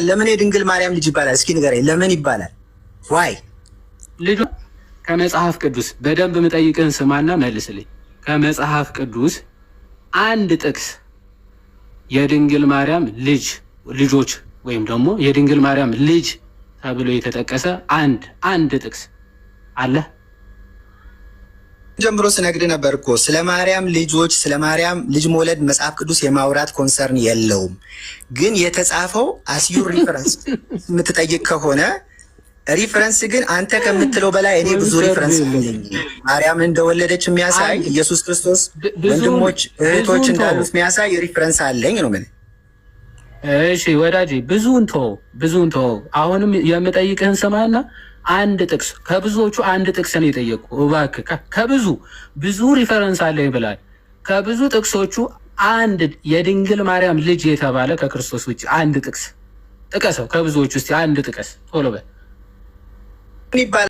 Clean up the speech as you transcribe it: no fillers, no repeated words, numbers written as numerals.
ለምን የድንግል ማርያም ልጅ ይባላል? እስኪ ንገረኝ፣ ለምን ይባላል? ዋይ ልጁ ከመጽሐፍ ቅዱስ በደንብ የምጠይቅህን ስማና መልስልኝ። ከመጽሐፍ ቅዱስ አንድ ጥቅስ የድንግል ማርያም ልጆች ወይም ደግሞ የድንግል ማርያም ልጅ ተብሎ የተጠቀሰ አንድ ጥቅስ አለ? ጀምሮ ስነግድ ነበር እኮ ስለ ማርያም ልጆች፣ ስለ ማርያም ልጅ መውለድ መጽሐፍ ቅዱስ የማውራት ኮንሰርን የለውም። ግን የተጻፈው አስዩር ሪፈረንስ የምትጠይቅ ከሆነ ሪፈረንስ ግን አንተ ከምትለው በላይ እኔ ብዙ ሪፈረንስ አለኝ። ማርያምን እንደወለደች የሚያሳይ ኢየሱስ ክርስቶስ ወንድሞች እህቶች እንዳሉት የሚያሳይ ሪፈረንስ አለኝ ነው ምን። እሺ ወዳጄ ብዙውን ተው። አሁንም የምጠይቅህን ስማና አንድ ጥቅስ ከብዙዎቹ አንድ ጥቅስ ነው የጠየቁ። እባክህ ከብዙ ሪፈረንስ አለኝ ብላል። ከብዙ ጥቅሶቹ አንድ የድንግል ማርያም ልጅ የተባለ ከክርስቶስ ውጭ አንድ ጥቅስ ጥቀሰው። ከብዙዎቹ እስቲ አንድ ጥቀስ ቶሎ በል።